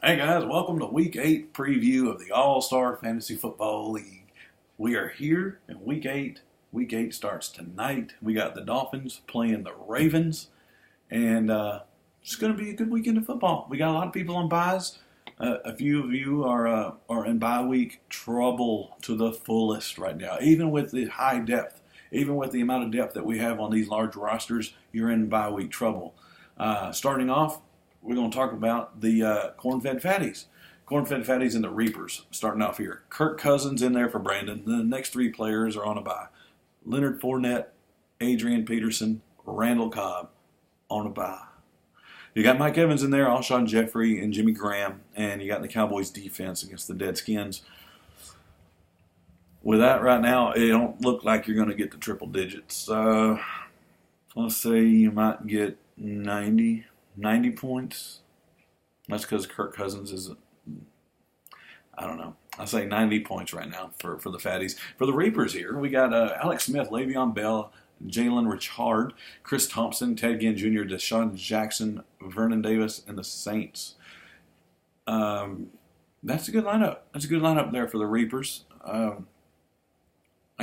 Hey guys, welcome to Week 8 preview of the All-Star Fantasy Football League. We are here in Week 8. Week 8 starts tonight. We got the Dolphins playing the Ravens, and it's going to be a good weekend of football. We got a lot of people on buys. A few of you are in bye week trouble to the fullest right now. Even with the high depth, even with the amount of depth that we have on these large rosters, you're in bye week trouble. Starting off, we're going to talk about the corn-fed fatties. Corn-fed fatties and the Reapers starting off here. Kirk Cousins in there for Brandon. The next three players are on a bye. Leonard Fournette, Adrian Peterson, Randall Cobb on a bye. You got Mike Evans in there, Alshon Jeffrey, and Jimmy Graham. And you got the Cowboys defense against the Deadskins. With that right now, it don't look like you're going to get the triple digits. Let's say you might get 90 points. That's because Kirk Cousins is, I don't know. I say 90 points right now for the fatties. For the Reapers here, we got Alex Smith, Le'Veon Bell, Jalen Richard, Chris Thompson, Ted Ginn Jr., Deshaun Jackson, Vernon Davis, and the Saints. That's a good lineup. That's a good lineup there for the Reapers. I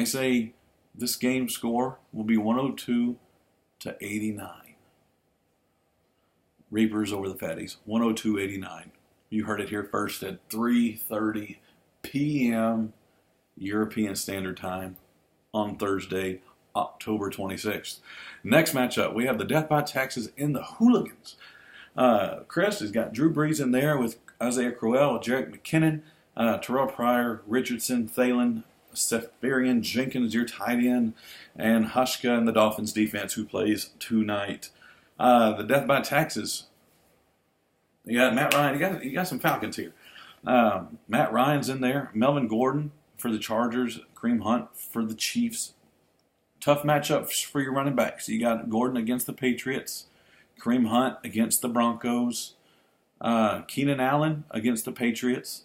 say this game score will be 102-89. Reapers over the Fatties, 102-89. You heard it here first at 3:30 p.m. European Standard Time on Thursday, October 26th. Next matchup, we have the Death by Taxes and the Hooligans. Chris has got Drew Brees in there with Isaiah Crowell, Jerick McKinnon, Terrell Pryor, Richardson, Thalen, Seferian Jenkins, your tight end, and Hushka and the Dolphins defense who plays tonight. The Death by Taxes. You got Matt Ryan. You got some Falcons here. Matt Ryan's in there. Melvin Gordon for the Chargers. Kareem Hunt for the Chiefs. Tough matchups for your running backs. You got Gordon against the Patriots. Kareem Hunt against the Broncos. Keenan Allen against the Patriots.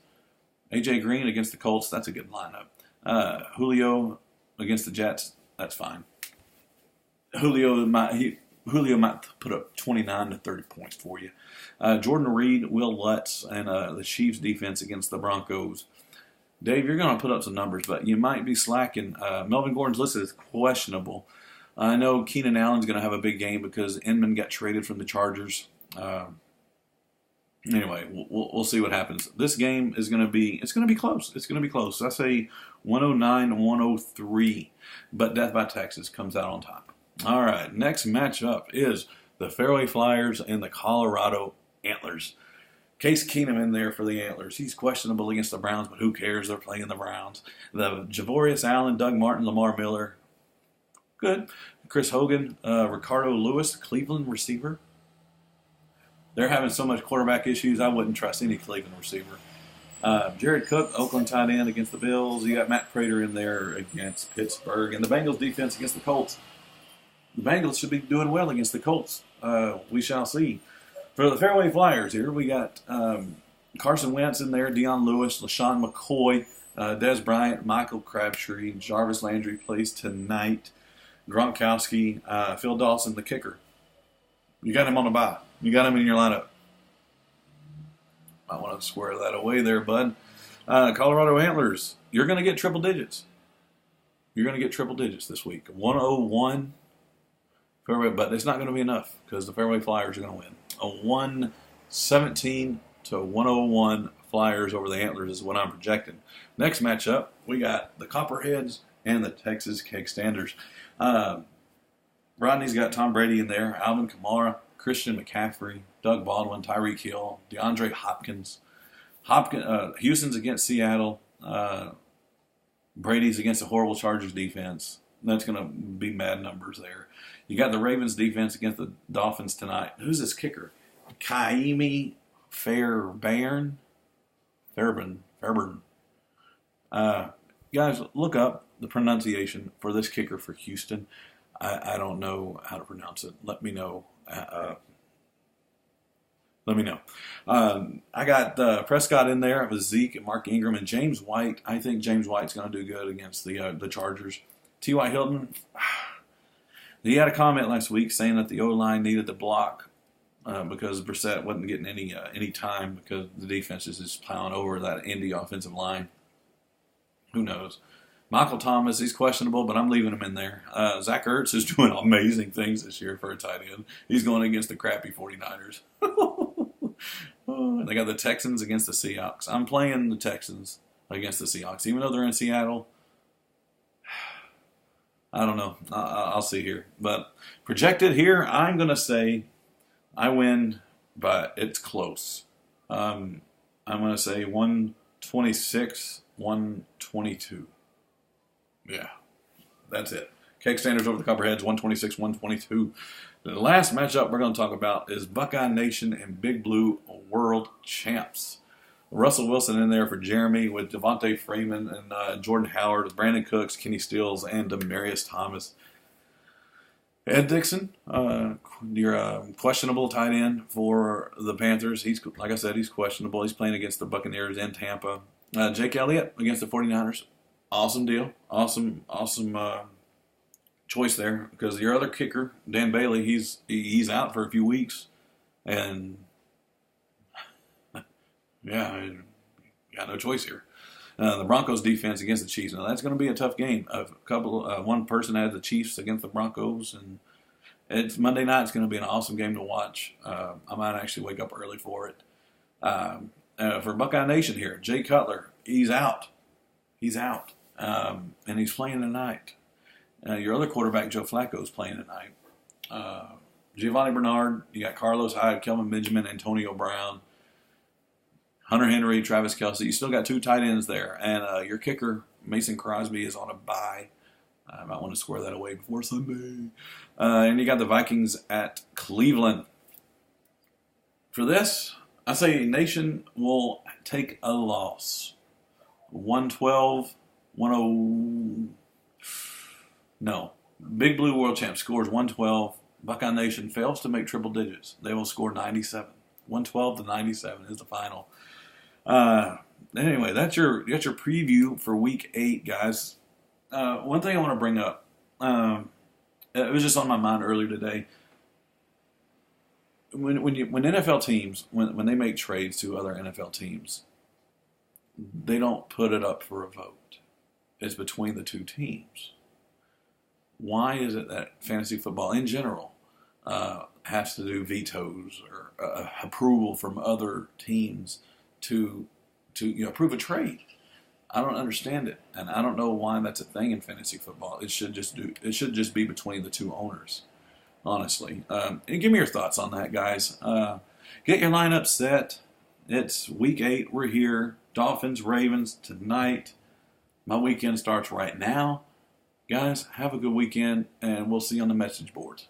A.J. Green against the Colts. That's a good lineup. Julio against the Jets. That's fine. Julio might put up 29 to 30 points for you. Jordan Reed, Will Lutz, and the Chiefs defense against the Broncos. Dave, you're going to put up some numbers, but you might be slacking. Melvin Gordon's listed as questionable. I know Keenan Allen's going to have a big game because Inman got traded from the Chargers. Anyway, we'll see what happens. This game is going to be close. It's going to be close. I say 109-103, but Death by Texas comes out on top. All right, next matchup is the Fairway Flyers and the Colorado Antlers. Case Keenum in there for the Antlers. He's questionable against the Browns, but who cares? They're playing the Browns. The Javorius Allen, Doug Martin, Lamar Miller. Good. Chris Hogan, Ricardo Lewis, Cleveland receiver. They're having so much quarterback issues, I wouldn't trust any Cleveland receiver. Jared Cook, Oakland tight end against the Bills. You got Matt Prater in there against Pittsburgh. And the Bengals defense against the Colts. The Bengals should be doing well against the Colts. We shall see. For the Fairway Flyers here, we got Carson Wentz in there, Deion Lewis, LaShawn McCoy, Des Bryant, Michael Crabtree, Jarvis Landry plays tonight, Gronkowski, Phil Dawson, the kicker. You got him on the bye. You got him in your lineup. I want to square that away there, bud. Colorado Antlers, you're going to get triple digits. You're going to get triple digits this week. 101. Fairway, but it's not going to be enough because the Fairway Flyers are going to win. A 117-101 Flyers over the Antlers is what I'm projecting. Next matchup, we got the Copperheads and the Texas Cake Standers. Rodney's got Tom Brady in there, Alvin Kamara, Christian McCaffrey, Doug Baldwin, Tyreek Hill, DeAndre Hopkins. Houston's against Seattle. Brady's against the horrible Chargers defense. That's going to be mad numbers there. You got the Ravens defense against the Dolphins tonight. Who's this kicker? Kaimi Fairbairn? Fairburn. Guys, look up the pronunciation for this kicker for Houston. I don't know how to pronounce it. Let me know. I got Prescott in there with Zeke and Mark Ingram and James White. I think James White's going to do good against the Chargers. T.Y. Hilton, he had a comment last week saying that the O-line needed to block because Brissett wasn't getting any time because the defense is just piling over that Indy offensive line. Who knows? Michael Thomas, he's questionable, but I'm leaving him in there. Zach Ertz is doing amazing things this year for a tight end. He's going against the crappy 49ers. They got the Texans against the Seahawks. I'm playing the Texans against the Seahawks, even though they're in Seattle. I don't know. I'll see here. But projected here, I'm going to say I win, but it's close. I'm going to say 126, 122. Yeah, that's it. Cake Standers over the Copperheads, 126, 122. The last matchup we're going to talk about is Buckeye Nation and Big Blue World Champs. Russell Wilson in there for Jeremy with Devontae Freeman and Jordan Howard with Brandon Cooks, Kenny Stills, and Demarius Thomas. Ed Dixon, your questionable tight end for the Panthers. He's, like I said, he's questionable. He's playing against the Buccaneers in Tampa. Jake Elliott against the 49ers. Awesome deal. Awesome choice there because your other kicker, Dan Bailey, he's out for a few weeks. And, yeah, got no choice here. The Broncos defense against the Chiefs. Now, that's going to be a tough game. One person had the Chiefs against the Broncos, and it's Monday night. It's going to be an awesome game to watch. I might actually wake up early for it. For Buckeye Nation here, Jay Cutler, he's out. He's out. And he's playing tonight. Your other quarterback, Joe Flacco, is playing tonight. Giovanni Bernard, you got Carlos Hyde, Kelvin Benjamin, Antonio Brown, Hunter Henry, Travis Kelce. You still got two tight ends there. And your kicker, Mason Crosby, is on a bye. I might want to square that away before Sunday. And you got the Vikings at Cleveland. For this, I say Nation will take a loss. 112, 10. No. Big Blue World Champ scores 112. Buckeye Nation fails to make triple digits. They will score 97. 112 to 97 is the final. Anyway, that's your preview for Week 8, guys. One thing I want to bring up, it was just on my mind earlier today. When NFL teams, when they make trades to other NFL teams, they don't put it up for a vote. It's between the two teams. Why is it that fantasy football in general has to do vetoes or approval from other teams to approve a trade? I don't understand it, and I don't know why that's a thing in fantasy football. It should just be between the two owners, honestly. And give me your thoughts on that, guys. Get your lineup set. It's Week 8. We're here. Dolphins, Ravens tonight. My weekend starts right now. Guys, have a good weekend, and we'll see you on the message boards.